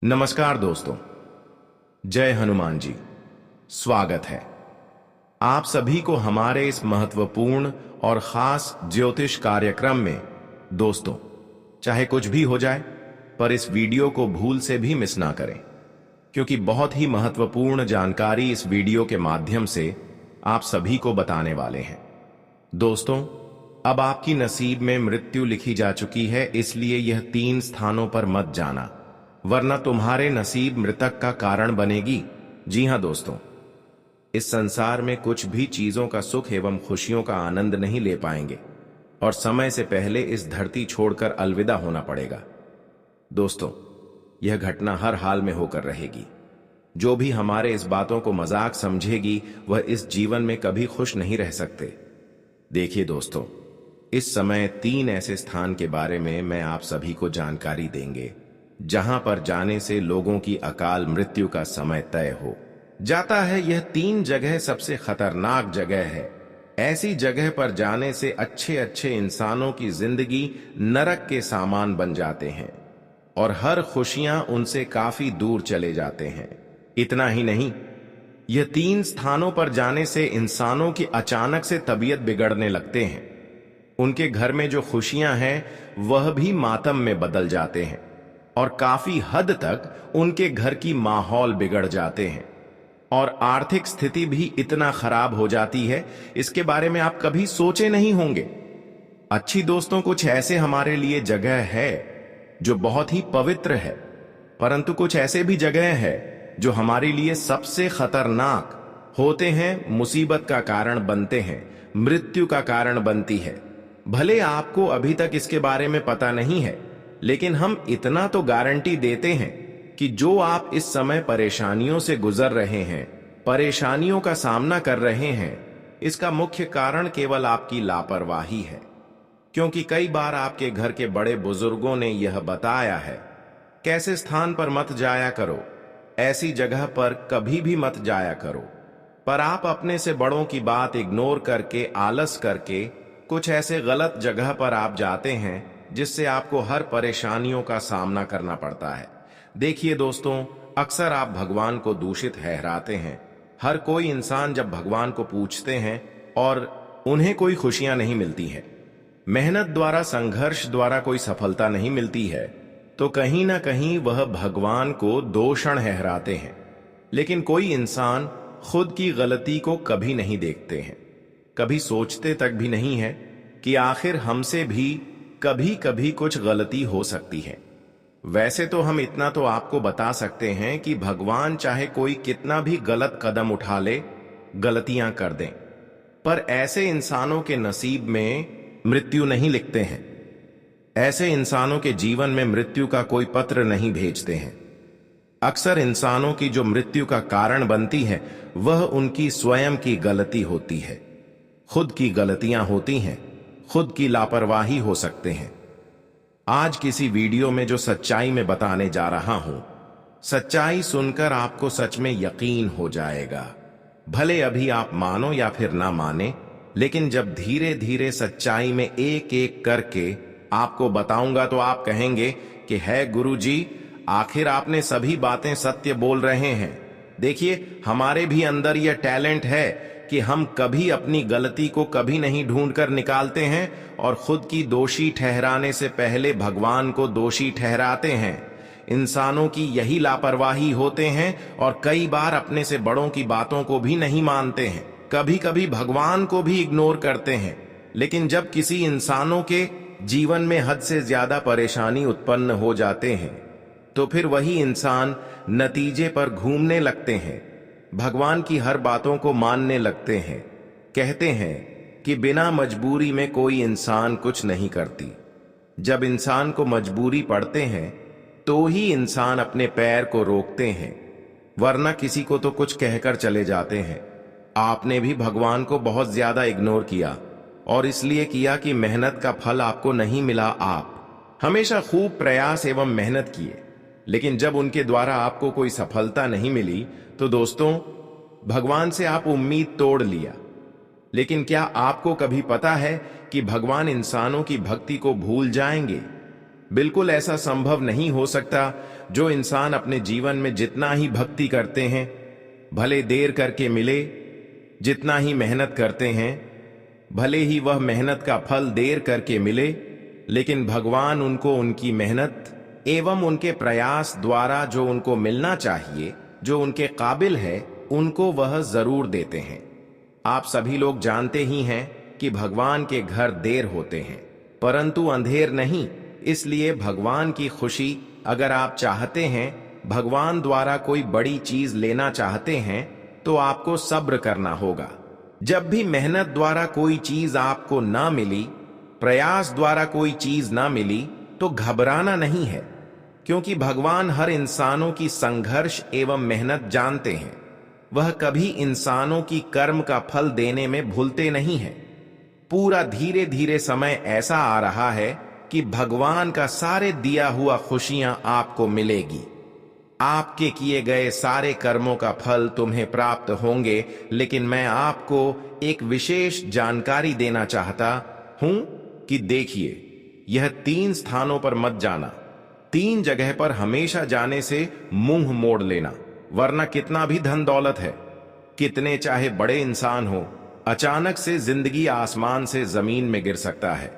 नमस्कार दोस्तों। जय हनुमान जी। स्वागत है आप सभी को हमारे इस महत्वपूर्ण और खास ज्योतिष कार्यक्रम में। दोस्तों, चाहे कुछ भी हो जाए, पर इस वीडियो को भूल से भी मिस ना करें, क्योंकि बहुत ही महत्वपूर्ण जानकारी इस वीडियो के माध्यम से आप सभी को बताने वाले हैं। दोस्तों, अब आपकी नसीब में मृत्यु लिखी जा चुकी है, इसलिए यह 3 स्थानों पर मत जाना, वरना तुम्हारे नसीब मृतक का कारण बनेगी। जी हां दोस्तों, इस संसार में कुछ भी चीजों का सुख एवं खुशियों का आनंद नहीं ले पाएंगे और समय से पहले इस धरती छोड़कर अलविदा होना पड़ेगा। दोस्तों, यह घटना हर हाल में होकर रहेगी। जो भी हमारे इस बातों को मजाक समझेगी, वह इस जीवन में कभी खुश नहीं रह सकते। देखिए दोस्तों, इस समय 3 ऐसे स्थान के बारे में मैं आप सभी को जानकारी देंगे, जहां पर जाने से लोगों की अकाल मृत्यु का समय तय हो जाता है। यह 3 जगह सबसे खतरनाक जगह है। ऐसी जगह पर जाने से अच्छे अच्छे इंसानों की जिंदगी नरक के सामान बन जाते हैं और हर खुशियां उनसे काफी दूर चले जाते हैं। इतना ही नहीं, यह 3 स्थानों पर जाने से इंसानों की अचानक से तबीयत बिगड़ने लगते हैं। उनके घर में जो खुशियां हैं वह भी मातम में बदल जाते हैं और काफी हद तक उनके घर की माहौल बिगड़ जाते हैं और आर्थिक स्थिति भी इतना खराब हो जाती है, इसके बारे में आप कभी सोचे नहीं होंगे। अच्छी दोस्तों, कुछ ऐसे हमारे लिए जगह है जो बहुत ही पवित्र है, परंतु कुछ ऐसे भी जगह है जो हमारे लिए सबसे खतरनाक होते हैं, मुसीबत का कारण बनते हैं, मृत्यु का कारण बनती है। भले आपको अभी तक इसके बारे में पता नहीं है, लेकिन हम इतना तो गारंटी देते हैं कि जो आप इस समय परेशानियों से गुजर रहे हैं, परेशानियों का सामना कर रहे हैं, इसका मुख्य कारण केवल आपकी लापरवाही है। क्योंकि कई बार आपके घर के बड़े बुजुर्गों ने यह बताया है, कैसे स्थान पर मत जाया करो, ऐसी जगह पर कभी भी मत जाया करो, पर आप अपने से बड़ों की बात इग्नोर करके, आलस करके कुछ ऐसे गलत जगह पर आप जाते हैं जिससे आपको हर परेशानियों का सामना करना पड़ता है। देखिए दोस्तों, अक्सर आप भगवान को दूषित ठहराते हैं। हर कोई इंसान जब भगवान को पूछते हैं और उन्हें कोई खुशियां नहीं मिलती है, मेहनत द्वारा, संघर्ष द्वारा कोई सफलता नहीं मिलती है, तो कहीं ना कहीं वह भगवान को दोषण ठहराते हैं। लेकिन कोई इंसान खुद की गलती को कभी नहीं देखते हैं, कभी सोचते तक भी नहीं है कि आखिर हमसे भी कभी कभी कुछ गलती हो सकती है। वैसे तो हम इतना तो आपको बता सकते हैं कि भगवान चाहे कोई कितना भी गलत कदम उठा ले, गलतियां कर दें, पर ऐसे इंसानों के नसीब में मृत्यु नहीं लिखते हैं। ऐसे इंसानों के जीवन में मृत्यु का कोई पत्र नहीं भेजते हैं। अक्सर इंसानों की जो मृत्यु का कारण बनती है, वह उनकी स्वयं की गलती होती है। खुद की गलतियां होती हैं, खुद की लापरवाही हो सकते हैं। आज किसी वीडियो में जो सच्चाई में बताने जा रहा हूं, सच्चाई सुनकर आपको सच में यकीन हो जाएगा। भले अभी आप मानो या फिर ना माने, लेकिन जब धीरे धीरे सच्चाई में एक एक करके आपको बताऊंगा तो आप कहेंगे कि है गुरुजी, आखिर आपने सभी बातें सत्य बोल रहे हैं। देखिए, हमारे भी अंदर यह टैलेंट है कि हम कभी अपनी गलती को कभी नहीं ढूंढकर निकालते हैं और खुद की दोषी ठहराने से पहले भगवान को दोषी ठहराते हैं। इंसानों की यही लापरवाही होते हैं और कई बार अपने से बड़ों की बातों को भी नहीं मानते हैं, कभी कभी भगवान को भी इग्नोर करते हैं। लेकिन जब किसी इंसानों के जीवन में हद से ज्यादा परेशानी उत्पन्न हो जाते हैं, तो फिर वही इंसान नतीजे पर घूमने लगते हैं, भगवान की हर बातों को मानने लगते हैं। कहते हैं कि बिना मजबूरी में कोई इंसान कुछ नहीं करती। जब इंसान को मजबूरी पड़ते हैं तो ही इंसान अपने पैर को रोकते हैं, वरना किसी को तो कुछ कहकर चले जाते हैं। आपने भी भगवान को बहुत ज्यादा इग्नोर किया और इसलिए किया कि मेहनत का फल आपको नहीं मिला। आप हमेशा खूब प्रयास एवं मेहनत किए, लेकिन जब उनके द्वारा आपको कोई सफलता नहीं मिली तो दोस्तों, भगवान से आप उम्मीद तोड़ लिया। लेकिन क्या आपको कभी पता है कि भगवान इंसानों की भक्ति को भूल जाएंगे? बिल्कुल ऐसा संभव नहीं हो सकता। जो इंसान अपने जीवन में जितना ही भक्ति करते हैं, भले देर करके मिले, जितना ही मेहनत करते हैं, भले ही वह मेहनत का फल देर करके मिले, लेकिन भगवान उनको उनकी मेहनत एवं उनके प्रयास द्वारा जो उनको मिलना चाहिए, जो उनके काबिल है, उनको वह जरूर देते हैं। आप सभी लोग जानते ही हैं कि भगवान के घर देर होते हैं, परंतु अंधेर नहीं। इसलिए भगवान की खुशी अगर आप चाहते हैं, भगवान द्वारा कोई बड़ी चीज लेना चाहते हैं, तो आपको सब्र करना होगा। जब भी मेहनत द्वारा कोई चीज आपको ना मिली, प्रयास द्वारा कोई चीज ना मिली, तो घबराना नहीं है, क्योंकि भगवान हर इंसानों की संघर्ष एवं मेहनत जानते हैं। वह कभी इंसानों की कर्म का फल देने में भूलते नहीं हैं। पूरा धीरे धीरे समय ऐसा आ रहा है कि भगवान का सारे दिया हुआ खुशियां आपको मिलेगी। आपके किए गए सारे कर्मों का फल तुम्हें प्राप्त होंगे, लेकिन मैं आपको एक विशेष जानकारी देना चाहता हूं कि देखिए, यह 3 स्थानों पर मत जाना। 3 जगह पर हमेशा जाने से मुंह मोड़ लेना, वरना कितना भी धन दौलत है, कितने चाहे बड़े इंसान हो, अचानक से जिंदगी आसमान से जमीन में गिर सकता है,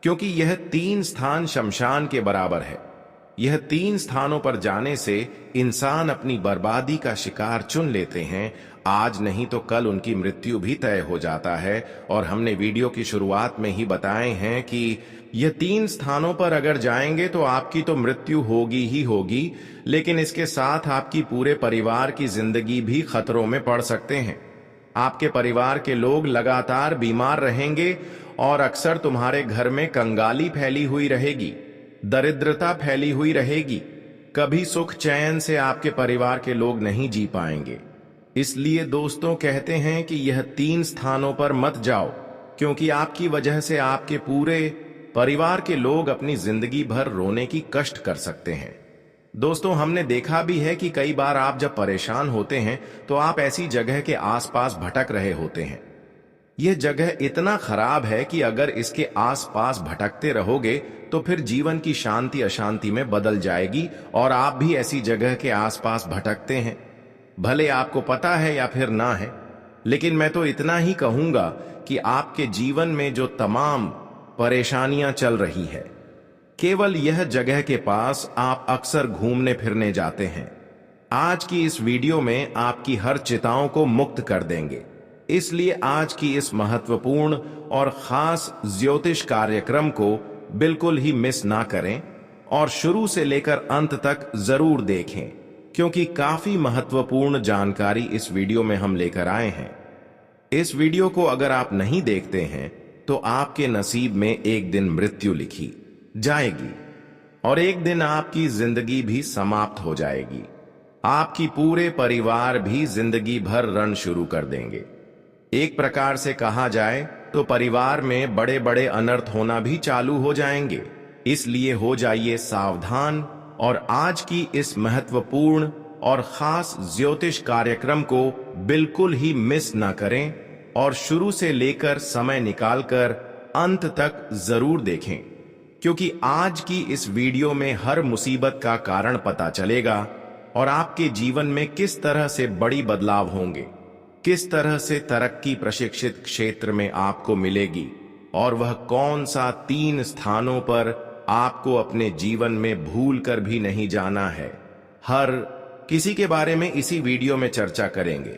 क्योंकि यह 3 स्थान शमशान के बराबर है। यह 3 स्थानों पर जाने से इंसान अपनी बर्बादी का शिकार चुन लेते हैं। आज नहीं तो कल उनकी मृत्यु भी तय हो जाता है, और हमने वीडियो की शुरुआत में ही बताए हैं कि यह 3 स्थानों पर अगर जाएंगे तो आपकी तो मृत्यु होगी ही होगी, लेकिन इसके साथ आपकी पूरे परिवार की जिंदगी भी खतरों में पड़ सकते हैं। आपके परिवार के लोग लगातार बीमार रहेंगे और अक्सर तुम्हारे घर में कंगाली फैली हुई रहेगी, दरिद्रता फैली हुई रहेगी। कभी सुख चैन से आपके परिवार के लोग नहीं जी पाएंगे। इसलिए दोस्तों कहते हैं कि यह 3 स्थानों पर मत जाओ, क्योंकि आपकी वजह से आपके पूरे परिवार के लोग अपनी जिंदगी भर रोने की कष्ट कर सकते हैं। दोस्तों, हमने देखा भी है कि कई बार आप जब परेशान होते हैं तो आप ऐसी जगह के आसपास भटक रहे होते हैं। यह जगह इतना खराब है कि अगर इसके आसपास भटकते रहोगे तो फिर जीवन की शांति अशांति में बदल जाएगी, और आप भी ऐसी जगह के आसपास भटकते हैं। भले आपको पता है या फिर ना है, लेकिन मैं तो इतना ही कहूंगा कि आपके जीवन में जो तमाम परेशानियां चल रही है, केवल यह जगह के पास आप अक्सर घूमने फिरने जाते हैं। आज की इस वीडियो में आपकी हर चिंताओं को मुक्त कर देंगे। इसलिए आज की इस महत्वपूर्ण और खास ज्योतिष कार्यक्रम को बिल्कुल ही मिस ना करें, और शुरू से लेकर अंत तक जरूर देखें, क्योंकि काफी महत्वपूर्ण जानकारी इस वीडियो में हम लेकर आए हैं। इस वीडियो को अगर आप नहीं देखते हैं तो आपके नसीब में एक दिन मृत्यु लिखी जाएगी, और एक दिन आपकी जिंदगी भी समाप्त हो जाएगी। आपकी पूरे परिवार भी जिंदगी भर रण शुरू कर देंगे। एक प्रकार से कहा जाए तो परिवार में बड़े बड़े अनर्थ होना भी चालू हो जाएंगे। इसलिए हो जाइए सावधान, और आज की इस महत्वपूर्ण और खास ज्योतिष कार्यक्रम को बिल्कुल ही मिस ना करें, और शुरू से लेकर समय निकालकर अंत तक जरूर देखें, क्योंकि आज की इस वीडियो में हर मुसीबत का कारण पता चलेगा, और आपके जीवन में किस तरह से बड़ी बदलाव होंगे, किस तरह से तरक्की प्रशिक्षित क्षेत्र में आपको मिलेगी, और वह कौन सा 3 स्थानों पर आपको अपने जीवन में भूल कर भी नहीं जाना है। हर किसी के बारे में इसी वीडियो में चर्चा करेंगे।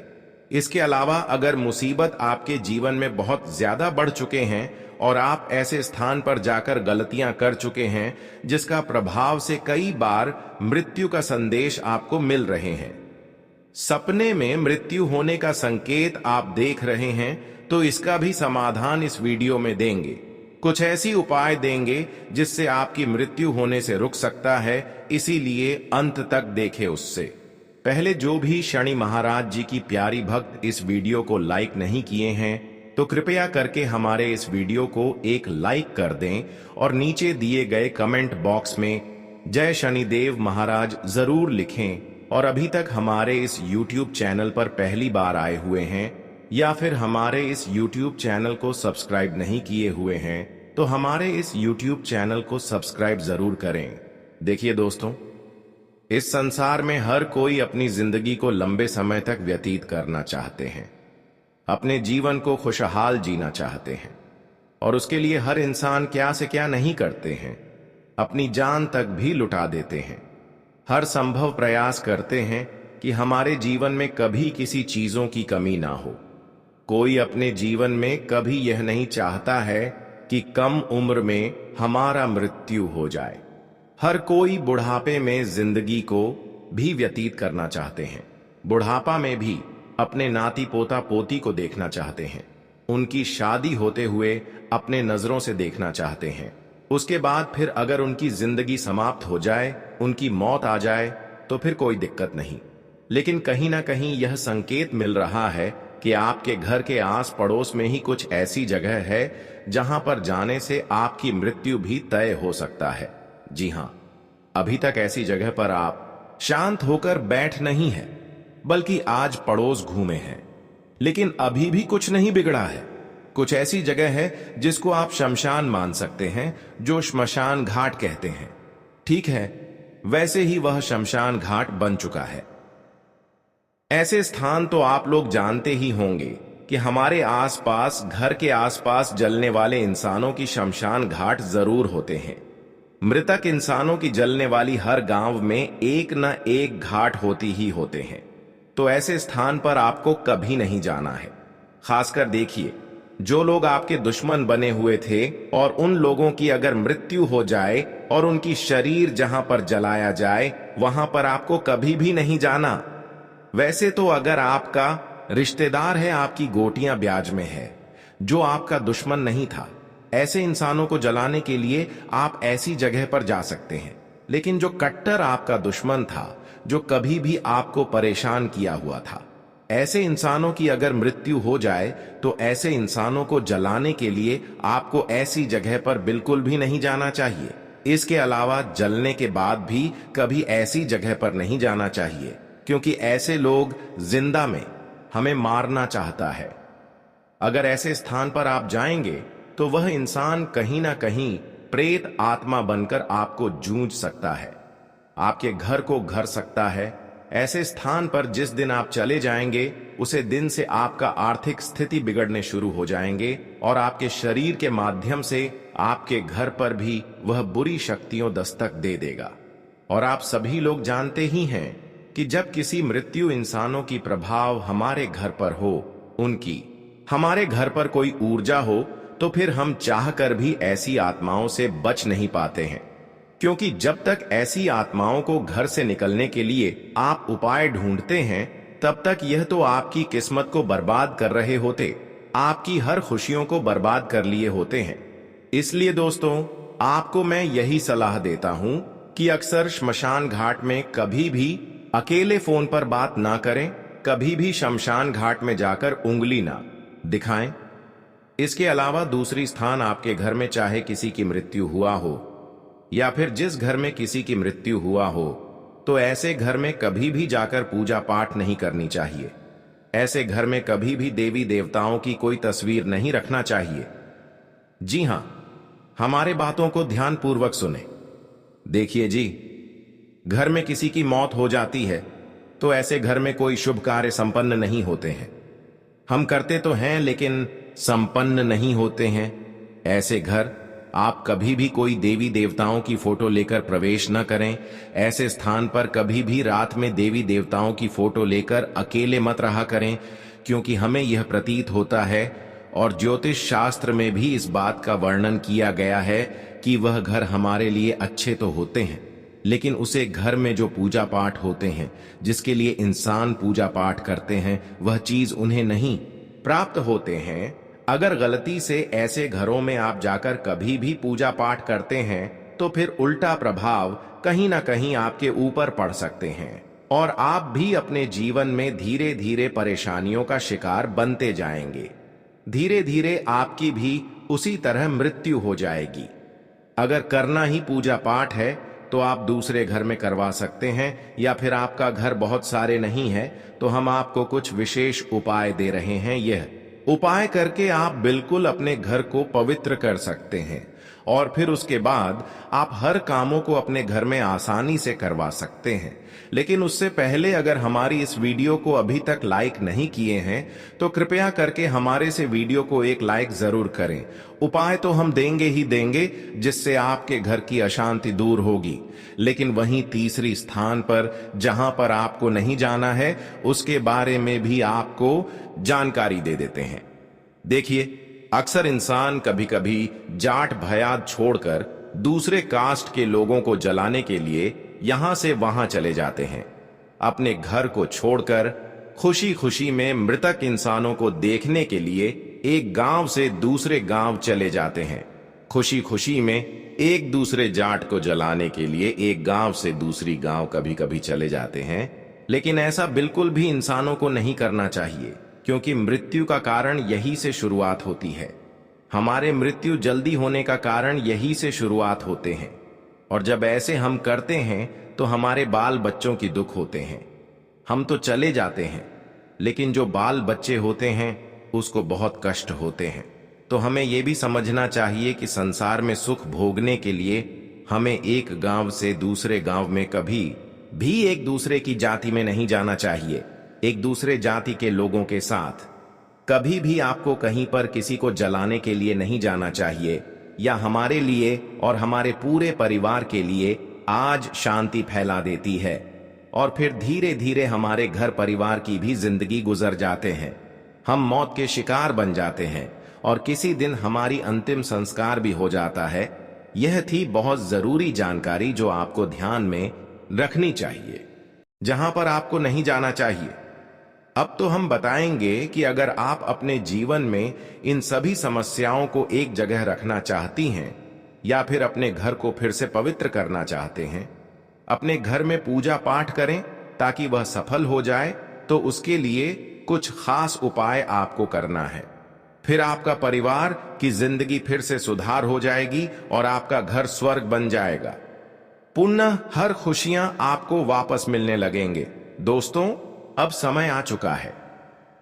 इसके अलावा अगर मुसीबत आपके जीवन में बहुत ज्यादा बढ़ चुके हैं और आप ऐसे स्थान पर जाकर गलतियां कर चुके हैं जिसका प्रभाव से कई बार मृत्यु का संदेश आपको मिल रहे हैं, सपने में मृत्यु होने का संकेत आप देख रहे हैं, तो इसका भी समाधान इस वीडियो में देंगे। कुछ ऐसी उपाय देंगे जिससे आपकी मृत्यु होने से रुक सकता है, इसीलिए अंत तक देखें। उससे पहले जो भी शनि महाराज जी की प्यारी भक्त इस वीडियो को लाइक नहीं किए हैं तो कृपया करके हमारे इस वीडियो को एक लाइक कर दें, और नीचे दिए गए कमेंट बॉक्स में जय शनिदेव महाराज जरूर लिखें। और अभी तक हमारे इस YouTube चैनल पर पहली बार आए हुए हैं या फिर हमारे इस YouTube चैनल को सब्सक्राइब नहीं किए हुए हैं तो हमारे इस YouTube चैनल को सब्सक्राइब जरूर करें। देखिए दोस्तों, इस संसार में हर कोई अपनी जिंदगी को लंबे समय तक व्यतीत करना चाहते हैं, अपने जीवन को खुशहाल जीना चाहते हैं, और उसके लिए हर इंसान क्या से क्या नहीं करते हैं, अपनी जान तक भी लुटा देते हैं। हर संभव प्रयास करते हैं कि हमारे जीवन में कभी किसी चीजों की कमी ना हो। कोई अपने जीवन में कभी यह नहीं चाहता है कि कम उम्र में हमारा मृत्यु हो जाए। हर कोई बुढ़ापे में जिंदगी को भी व्यतीत करना चाहते हैं। बुढ़ापा में भी अपने नाती पोता पोती को देखना चाहते हैं, उनकी शादी होते हुए अपने नजरों से देखना चाहते हैं। उसके बाद फिर अगर उनकी जिंदगी समाप्त हो जाए, उनकी मौत आ जाए, तो फिर कोई दिक्कत नहीं। लेकिन कहीं ना कहीं यह संकेत मिल रहा है कि आपके घर के आस पड़ोस में ही कुछ ऐसी जगह है जहां पर जाने से आपकी मृत्यु भी तय हो सकता है। जी हां, अभी तक ऐसी जगह पर आप शांत होकर बैठ नहीं है, बल्कि आज पड़ोस घूमे हैं, लेकिन अभी भी कुछ नहीं बिगड़ा है। कुछ ऐसी जगह है जिसको आप शमशान मान सकते हैं, जो श्मशान घाट कहते हैं। ठीक है, वैसे ही वह शमशान घाट बन चुका है। ऐसे स्थान तो आप लोग जानते ही होंगे कि हमारे आसपास, घर के आसपास जलने वाले इंसानों की शमशान घाट जरूर होते हैं। मृतक इंसानों की जलने वाली हर गांव में एक न एक घाट होती ही होते हैं। तो ऐसे स्थान पर आपको कभी नहीं जाना है। खासकर देखिए, जो लोग आपके दुश्मन बने हुए थे और उन लोगों की अगर मृत्यु हो जाए और उनकी शरीर जहां पर जलाया जाए, वहां पर आपको कभी भी नहीं जाना। वैसे तो अगर आपका रिश्तेदार है, आपकी गोटियां ब्याज में है, जो आपका दुश्मन नहीं था, ऐसे इंसानों को जलाने के लिए आप ऐसी जगह पर जा सकते हैं। लेकिन जो कट्टर आपका दुश्मन था, जो कभी भी आपको परेशान किया हुआ था, ऐसे इंसानों की अगर मृत्यु हो जाए तो ऐसे इंसानों को जलाने के लिए आपको ऐसी जगह पर बिल्कुल भी नहीं जाना चाहिए। इसके अलावा जलने के बाद भी कभी ऐसी जगह पर नहीं जाना चाहिए, क्योंकि ऐसे लोग जिंदा में हमें मारना चाहता है। अगर ऐसे स्थान पर आप जाएंगे तो वह इंसान कहीं ना कहीं प्रेत आत्मा बनकर आपको जूझ सकता है, आपके घर को घर सकता है। ऐसे स्थान पर जिस दिन आप चले जाएंगे, उसे दिन से आपका आर्थिक स्थिति बिगड़ने शुरू हो जाएंगे और आपके शरीर के माध्यम से आपके घर पर भी वह बुरी शक्तियों दस्तक दे देगा। और आप सभी लोग जानते ही हैं कि जब किसी मृत्यु इंसानों की प्रभाव हमारे घर पर हो, उनकी हमारे घर पर कोई ऊर्जा हो, तो फिर हम चाहकर भी ऐसी आत्माओं से बच नहीं पाते हैं। क्योंकि जब तक ऐसी आत्माओं को घर से निकलने के लिए आप उपाय ढूंढते हैं, तब तक यह तो आपकी किस्मत को बर्बाद कर रहे होते, आपकी हर खुशियों को बर्बाद कर लिए होते हैं। इसलिए दोस्तों, आपको मैं यही सलाह देता हूं कि अक्सर श्मशान घाट में कभी भी अकेले फोन पर बात ना करें, कभी भी शमशान घाट में जाकर उंगली ना दिखाएं। इसके अलावा दूसरी स्थान आपके घर में चाहे किसी की मृत्यु हुआ हो या फिर जिस घर में किसी की मृत्यु हुआ हो, तो ऐसे घर में कभी भी जाकर पूजा पाठ नहीं करनी चाहिए। ऐसे घर में कभी भी देवी देवताओं की कोई तस्वीर नहीं रखना चाहिए। जी हां, हमारे बातों को ध्यानपूर्वक सुने। देखिए जी, घर में किसी की मौत हो जाती है तो ऐसे घर में कोई शुभ कार्य संपन्न नहीं होते हैं। हम करते तो हैं लेकिन संपन्न नहीं होते हैं। ऐसे घर आप कभी भी कोई देवी देवताओं की फोटो लेकर प्रवेश न करें। ऐसे स्थान पर कभी भी रात में देवी देवताओं की फोटो लेकर अकेले मत रहा करें, क्योंकि हमें यह प्रतीत होता है और ज्योतिष शास्त्र में भी इस बात का वर्णन किया गया है कि वह घर हमारे लिए अच्छे तो होते हैं, लेकिन उसे घर में जो पूजा पाठ होते हैं, जिसके लिए इंसान पूजा पाठ करते हैं, वह चीज उन्हें नहीं प्राप्त होते हैं। अगर गलती से ऐसे घरों में आप जाकर कभी भी पूजा पाठ करते हैं, तो फिर उल्टा प्रभाव कहीं ना कहीं आपके ऊपर पड़ सकते हैं और आप भी अपने जीवन में धीरे धीरे परेशानियों का शिकार बनते जाएंगे। धीरे धीरे आपकी भी उसी तरह मृत्यु हो जाएगी। अगर करना ही पूजा पाठ है तो आप दूसरे घर में करवा सकते हैं, या फिर आपका घर बहुत सारे नहीं है तो हम आपको कुछ विशेष उपाय दे रहे हैं। यह उपाय करके आप बिल्कुल अपने घर को पवित्र कर सकते हैं और फिर उसके बाद आप हर कामों को अपने घर में आसानी से करवा सकते हैं। लेकिन उससे पहले अगर हमारी इस वीडियो को अभी तक लाइक नहीं किए हैं तो कृपया करके हमारे से वीडियो को एक लाइक जरूर करें। उपाय तो हम देंगे ही देंगे जिससे आपके घर की अशांति दूर होगी, लेकिन वहीं तीसरी स्थान पर जहां पर आपको नहीं जाना है उसके बारे में भी आपको जानकारी दे देते हैं। देखिए, अक्सर इंसान कभी कभी जाट भयात छोड़कर दूसरे कास्ट के लोगों को जलाने के लिए यहां से वहां चले जाते हैं। अपने घर को छोड़कर खुशी खुशी में मृतक इंसानों को देखने के लिए एक गांव से दूसरे गांव चले जाते हैं। खुशी खुशी में एक दूसरे जाट को जलाने के लिए एक गांव से दूसरी गांव कभी कभी चले जाते हैं। लेकिन ऐसा बिल्कुल भी इंसानों को नहीं करना चाहिए, क्योंकि मृत्यु का कारण यही से शुरुआत होती है। हमारे मृत्यु जल्दी होने का कारण यही से शुरुआत होते हैं, और जब ऐसे हम करते हैं तो हमारे बाल बच्चों की दुख होते हैं। हम तो चले जाते हैं, लेकिन जो बाल बच्चे होते हैं उसको बहुत कष्ट होते हैं। तो हमें यह भी समझना चाहिए कि संसार में सुख भोगने के लिए हमें एक गांव से दूसरे गांव में कभी भी एक दूसरे की जाति में नहीं जाना चाहिए। एक दूसरे जाति के लोगों के साथ कभी भी आपको कहीं पर किसी को जलाने के लिए नहीं जाना चाहिए, या हमारे लिए और हमारे पूरे परिवार के लिए आज शांति फैला देती है, और फिर धीरे धीरे हमारे घर परिवार की भी जिंदगी गुजर जाते हैं। हम मौत के शिकार बन जाते हैं और किसी दिन हमारी अंतिम संस्कार भी हो जाता है। यह थी बहुत जरूरी जानकारी जो आपको ध्यान में रखनी चाहिए। जहां पर आपको नहीं जाना चाहिए, अब तो हम बताएंगे कि अगर आप अपने जीवन में इन सभी समस्याओं को एक जगह रखना चाहती हैं, या फिर अपने घर को फिर से पवित्र करना चाहते हैं, अपने घर में पूजा पाठ करें ताकि वह सफल हो जाए, तो उसके लिए कुछ खास उपाय आपको करना है। फिर आपका परिवार की जिंदगी फिर से सुधार हो जाएगी और आपका घर स्वर्ग बन जाएगा। पुनः हर खुशियां आपको वापस मिलने लगेंगे। दोस्तों, अब समय आ चुका है।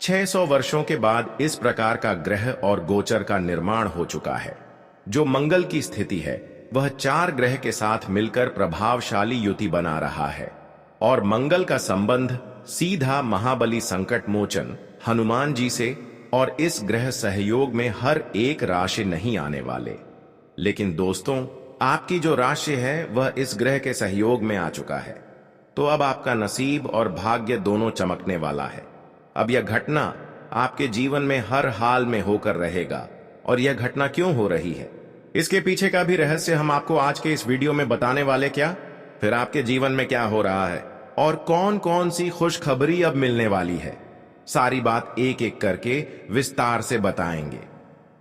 600 वर्षों के बाद इस प्रकार का ग्रह और गोचर का निर्माण हो चुका है। जो मंगल की स्थिति है वह 4 ग्रह के साथ मिलकर प्रभावशाली युति बना रहा है, और मंगल का संबंध सीधा महाबली संकट मोचन हनुमान जी से, और इस ग्रह सहयोग में हर एक राशि नहीं आने वाले। लेकिन दोस्तों, आपकी जो राशि है वह इस ग्रह के सहयोग में आ चुका है, तो अब आपका नसीब और भाग्य दोनों चमकने वाला है। अब यह घटना आपके जीवन में हर हाल में होकर रहेगा। और यह घटना क्यों हो रही है, इसके पीछे का भी रहस्य हम आपको आज के इस वीडियो में बताने वाले। क्या फिर आपके जीवन में क्या हो रहा है और कौन कौन सी खुशखबरी अब मिलने वाली है, सारी बात एक एक करके विस्तार से बताएंगे।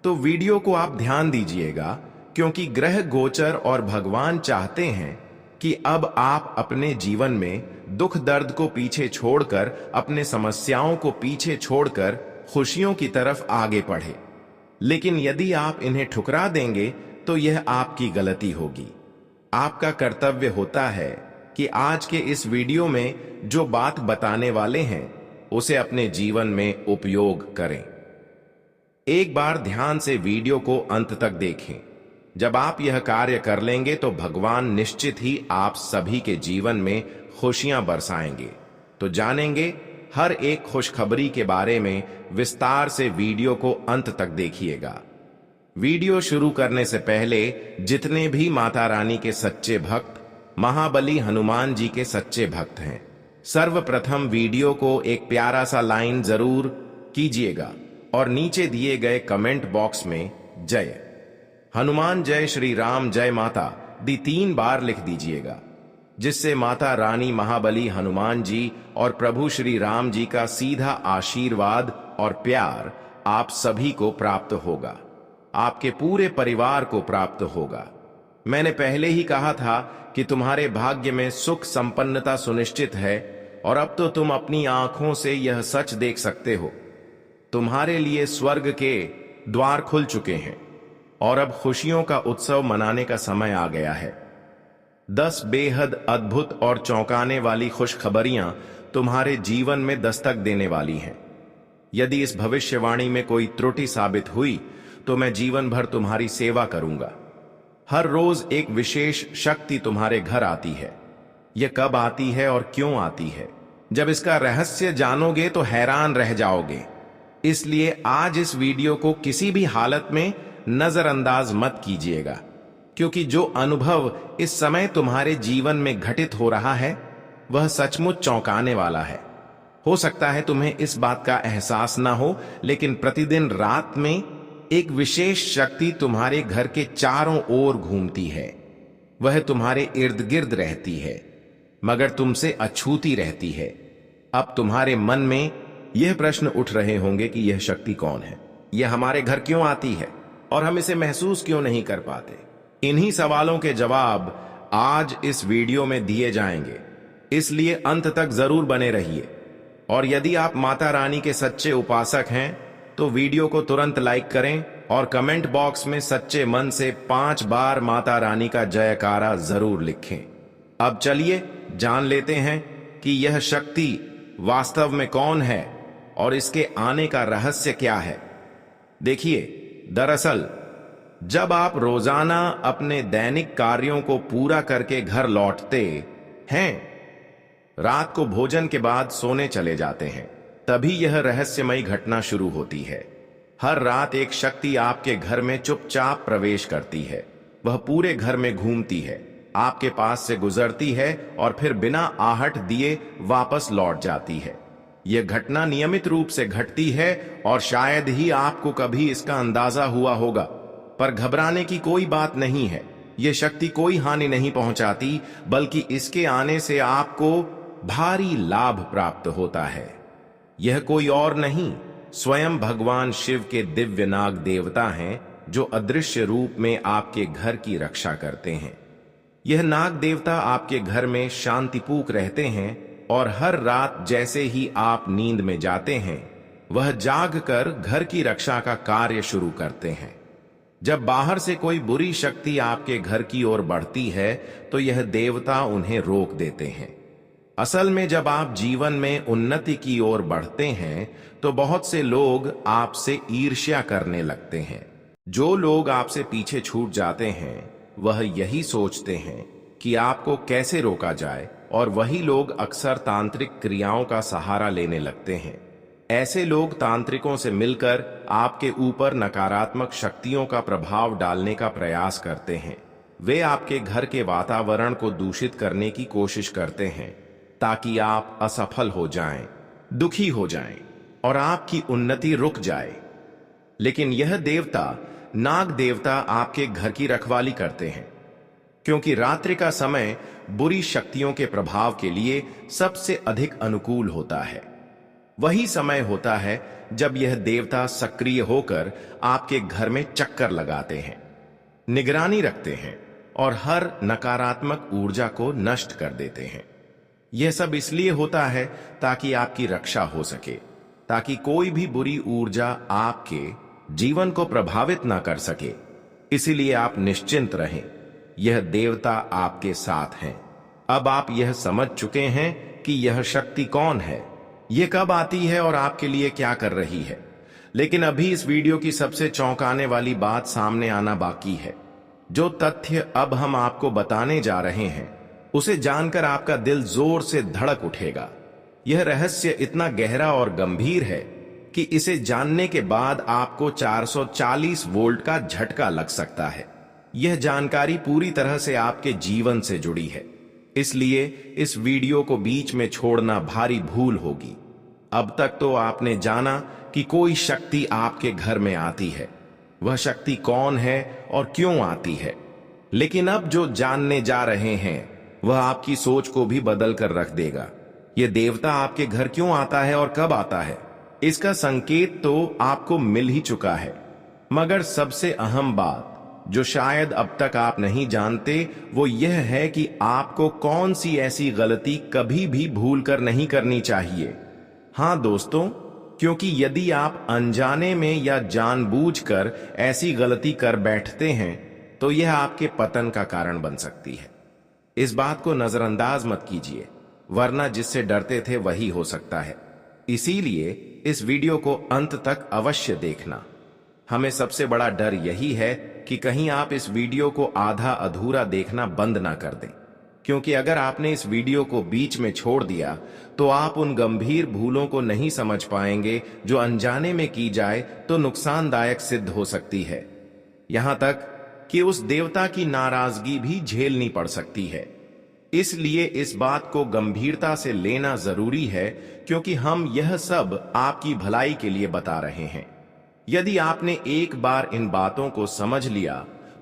तो वीडियो को आप ध्यान दीजिएगा, क्योंकि ग्रह गोचर और भगवान चाहते हैं कि अब आप अपने जीवन में दुख दर्द को पीछे छोड़कर, अपने समस्याओं को पीछे छोड़कर खुशियों की तरफ आगे बढ़े। लेकिन यदि आप इन्हें ठुकरा देंगे तो यह आपकी गलती होगी। आपका कर्तव्य होता है कि आज के इस वीडियो में जो बात बताने वाले हैं उसे अपने जीवन में उपयोग करें। एक बार ध्यान से वीडियो को अंत तक देखें। जब आप यह कार्य कर लेंगे तो भगवान निश्चित ही आप सभी के जीवन में खुशियां बरसाएंगे। तो जानेंगे हर एक खुशखबरी के बारे में विस्तार से। वीडियो को अंत तक देखिएगा। वीडियो शुरू करने से पहले जितने भी माता रानी के सच्चे भक्त, महाबली हनुमान जी के सच्चे भक्त हैं, सर्वप्रथम वीडियो को एक प्यारा सा लाइन जरूर कीजिएगा और नीचे दिए गए कमेंट बॉक्स में जय हनुमान, जय श्री राम, जय माता दी 3 बार लिख दीजिएगा, जिससे माता रानी, महाबली हनुमान जी और प्रभु श्री राम जी का सीधा आशीर्वाद और प्यार आप सभी को प्राप्त होगा, आपके पूरे परिवार को प्राप्त होगा। मैंने पहले ही कहा था कि तुम्हारे भाग्य में सुख संपन्नता सुनिश्चित है, और अब तो तुम अपनी आंखों से यह सच देख सकते हो। तुम्हारे लिए स्वर्ग के द्वार खुल चुके हैं और अब खुशियों का उत्सव मनाने का समय आ गया है। 10 बेहद अद्भुत और चौंकाने वाली खुशखबरियां तुम्हारे जीवन में दस्तक देने वाली हैं। यदि इस भविष्यवाणी में कोई त्रुटि साबित हुई तो मैं जीवन भर तुम्हारी सेवा करूंगा। हर रोज एक विशेष शक्ति तुम्हारे घर आती है। यह कब आती है और क्यों आती है, जब इसका रहस्य जानोगे तो हैरान रह जाओगे। इसलिए आज इस वीडियो को किसी भी हालत में नजरअंदाज मत कीजिएगा, क्योंकि जो अनुभव इस समय तुम्हारे जीवन में घटित हो रहा है वह सचमुच चौंकाने वाला है। हो सकता है तुम्हें इस बात का एहसास ना हो, लेकिन प्रतिदिन रात में एक विशेष शक्ति तुम्हारे घर के चारों ओर घूमती है। वह तुम्हारे इर्द गिर्द रहती है, मगर तुमसे अछूती रहती है। अब तुम्हारे मन में यह प्रश्न उठ रहे होंगे कि यह शक्ति कौन है, यह हमारे घर क्यों आती है और हम इसे महसूस क्यों नहीं कर पाते। इन्हीं सवालों के जवाब आज इस वीडियो में दिए जाएंगे, इसलिए अंत तक जरूर बने रहिए। और यदि आप माता रानी के सच्चे उपासक हैं तो वीडियो को तुरंत लाइक करें और कमेंट बॉक्स में सच्चे मन से 5 बार माता रानी का जयकारा जरूर लिखें। अब चलिए जान लेते हैं कि यह शक्ति वास्तव में कौन है और इसके आने का रहस्य क्या है। देखिए, दरअसल जब आप रोजाना अपने दैनिक कार्यों को पूरा करके घर लौटते हैं, रात को भोजन के बाद सोने चले जाते हैं, तभी यह रहस्यमयी घटना शुरू होती है। हर रात एक शक्ति आपके घर में चुपचाप प्रवेश करती है। वह पूरे घर में घूमती है, आपके पास से गुजरती है और फिर बिना आहट दिए वापस लौट जाती है। यह घटना नियमित रूप से घटती है और शायद ही आपको कभी इसका अंदाजा हुआ होगा, पर घबराने की कोई बात नहीं है। यह शक्ति कोई हानि नहीं पहुंचाती, बल्कि इसके आने से आपको भारी लाभ प्राप्त होता है। यह कोई और नहीं, स्वयं भगवान शिव के दिव्य नाग देवता हैं, जो अदृश्य रूप में आपके घर की रक्षा करते हैं। यह नाग देवता आपके घर में शांतिपूर्वक रहते हैं और हर रात जैसे ही आप नींद में जाते हैं, वह जाग कर घर की रक्षा का कार्य शुरू करते हैं। जब बाहर से कोई बुरी शक्ति आपके घर की ओर बढ़ती है तो यह देवता उन्हें रोक देते हैं। असल में जब आप जीवन में उन्नति की ओर बढ़ते हैं तो बहुत से लोग आपसे ईर्ष्या करने लगते हैं। जो लोग आपसे पीछे छूट जाते हैं वह यही सोचते हैं कि आपको कैसे रोका जाए, और वही लोग अक्सर तांत्रिक क्रियाओं का सहारा लेने लगते हैं। ऐसे लोग तांत्रिकों से मिलकर आपके ऊपर नकारात्मक शक्तियों का प्रभाव डालने का प्रयास करते हैं। वे आपके घर के वातावरण को दूषित करने की कोशिश करते हैं ताकि आप असफल हो जाएं, दुखी हो जाएं और आपकी उन्नति रुक जाए। लेकिन यह देवता, नाग देवता, आपके घर की रखवाली करते हैं, क्योंकि रात्रि का समय बुरी शक्तियों के प्रभाव के लिए सबसे अधिक अनुकूल होता है। वही समय होता है जब यह देवता सक्रिय होकर आपके घर में चक्कर लगाते हैं, निगरानी रखते हैं और हर नकारात्मक ऊर्जा को नष्ट कर देते हैं। यह सब इसलिए होता है ताकि आपकी रक्षा हो सके, ताकि कोई भी बुरी ऊर्जा आपके जीवन को प्रभावित ना कर सके। इसीलिए आप निश्चिंत रहें, यह देवता आपके साथ हैं। अब आप यह समझ चुके हैं कि यह शक्ति कौन है, यह कब आती है और आपके लिए क्या कर रही है। लेकिन अभी इस वीडियो की सबसे चौंकाने वाली बात सामने आना बाकी है। जो तथ्य अब हम आपको बताने जा रहे हैं, उसे जानकर आपका दिल जोर से धड़क उठेगा। यह रहस्य इतना गहरा और गंभीर है कि इसे जानने के बाद आपको 440 वोल्ट का झटका लग सकता है। यह जानकारी पूरी तरह से आपके जीवन से जुड़ी है, इसलिए इस वीडियो को बीच में छोड़ना भारी भूल होगी। अब तक तो आपने जाना कि कोई शक्ति आपके घर में आती है। वह शक्ति कौन है और क्यों आती है, लेकिन अब जो जानने जा रहे हैं वह आपकी सोच को भी बदल कर रख देगा। यह देवता आपके घर क्यों आता है और कब आता है, इसका संकेत तो आपको मिल ही चुका है, मगर सबसे अहम बात जो शायद अब तक आप नहीं जानते वो यह है कि आपको कौन सी ऐसी गलती कभी भी भूल कर नहीं करनी चाहिए। हाँ दोस्तों, क्योंकि यदि आप अनजाने में या जानबूझकर ऐसी गलती कर बैठते हैं तो यह आपके पतन का कारण बन सकती है। इस बात को नजरअंदाज मत कीजिए, वरना जिससे डरते थे वही हो सकता है। इसीलिए इस वीडियो को अंत तक अवश्य देखना। हमें सबसे बड़ा डर यही है कि कहीं आप इस वीडियो को आधा अधूरा देखना बंद ना कर दें, क्योंकि अगर आपने इस वीडियो को बीच में छोड़ दिया तो आप उन गंभीर भूलों को नहीं समझ पाएंगे जो अनजाने में की जाए तो नुकसानदायक सिद्ध हो सकती है। यहां तक कि उस देवता की नाराजगी भी झेलनी पड़ सकती है। इसलिए इस बात को गंभीरता से लेना जरूरी है, क्योंकि हम यह सब आपकी भलाई के लिए बता रहे हैं। यदि आपने एक बार इन बातों को समझ लिया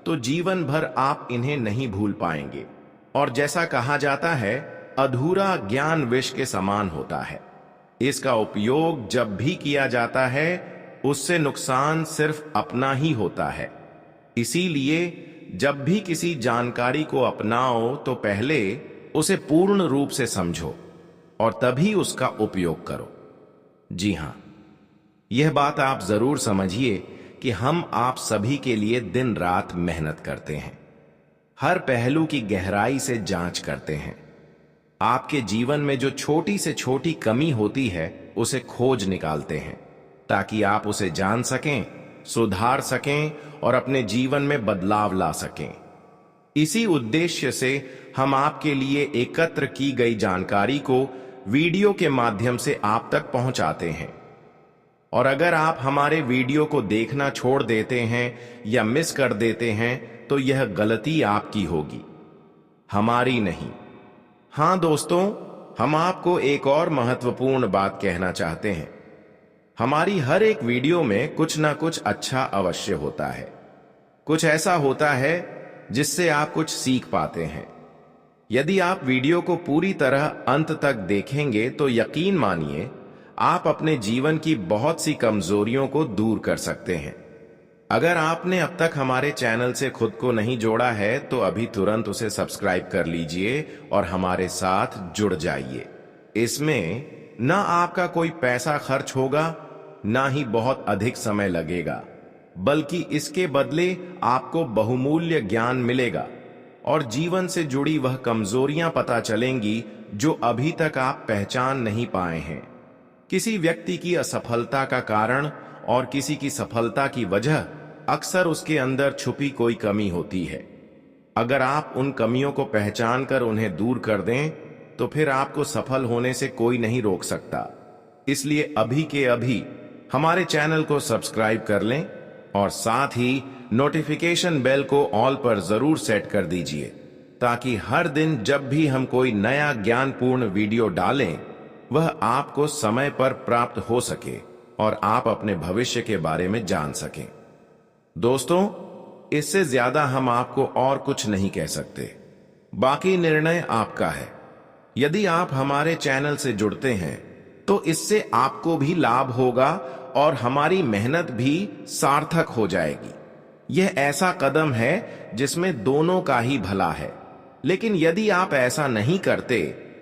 तो जीवन भर आप इन्हें नहीं भूल पाएंगे। और जैसा कहा जाता है, अधूरा ज्ञान विष के समान होता है। इसका उपयोग जब भी किया जाता है उससे नुकसान सिर्फ अपना ही होता है। इसीलिए जब भी किसी जानकारी को अपनाओ तो पहले उसे पूर्ण रूप से समझो और तभी उसका उपयोग करो। जी हां, यह बात आप जरूर समझिए कि हम आप सभी के लिए दिन रात मेहनत करते हैं, हर पहलू की गहराई से जांच करते हैं। आपके जीवन में जो छोटी से छोटी कमी होती है उसे खोज निकालते हैं, ताकि आप उसे जान सकें, सुधार सकें और अपने जीवन में बदलाव ला सकें। इसी उद्देश्य से हम आपके लिए एकत्र की गई जानकारी को वीडियो के माध्यम से आप तक पहुंचाते हैं। और अगर आप हमारे वीडियो को देखना छोड़ देते हैं या मिस कर देते हैं तो यह गलती आपकी होगी, हमारी नहीं। हां दोस्तों, हम आपको एक और महत्वपूर्ण बात कहना चाहते हैं। हमारी हर एक वीडियो में कुछ ना कुछ अच्छा अवश्य होता है। कुछ ऐसा होता है जिससे आप कुछ सीख पाते हैं। यदि आप वीडियो को पूरी तरह अंत तक देखेंगे तो यकीन मानिए आप अपने जीवन की बहुत सी कमजोरियों को दूर कर सकते हैं। अगर आपने अब तक हमारे चैनल से खुद को नहीं जोड़ा है तो अभी तुरंत उसे सब्सक्राइब कर लीजिए और हमारे साथ जुड़ जाइए। इसमें ना आपका कोई पैसा खर्च होगा, ना ही बहुत अधिक समय लगेगा, बल्कि इसके बदले आपको बहुमूल्य ज्ञान मिलेगा और जीवन से जुड़ी वह कमजोरियां पता चलेंगी जो अभी तक आप पहचान नहीं पाए हैं। किसी व्यक्ति की असफलता का कारण और किसी की सफलता की वजह अक्सर उसके अंदर छुपी कोई कमी होती है। अगर आप उन कमियों को पहचान कर उन्हें दूर कर दें तो फिर आपको सफल होने से कोई नहीं रोक सकता। इसलिए अभी के अभी हमारे चैनल को सब्सक्राइब कर लें और साथ ही नोटिफिकेशन बेल को ऑल पर जरूर सेट कर दीजिए, ताकि हर दिन जब भी हम कोई नया ज्ञानपूर्ण वीडियो डालें वह आपको समय पर प्राप्त हो सके और आप अपने भविष्य के बारे में जान सकें। दोस्तों, इससे ज्यादा हम आपको और कुछ नहीं कह सकते। बाकी निर्णय आपका है। यदि आप हमारे चैनल से जुड़ते हैं तो इससे आपको भी लाभ होगा और हमारी मेहनत भी सार्थक हो जाएगी। यह ऐसा कदम है जिसमें दोनों का ही भला है। लेकिन यदि आप ऐसा नहीं करते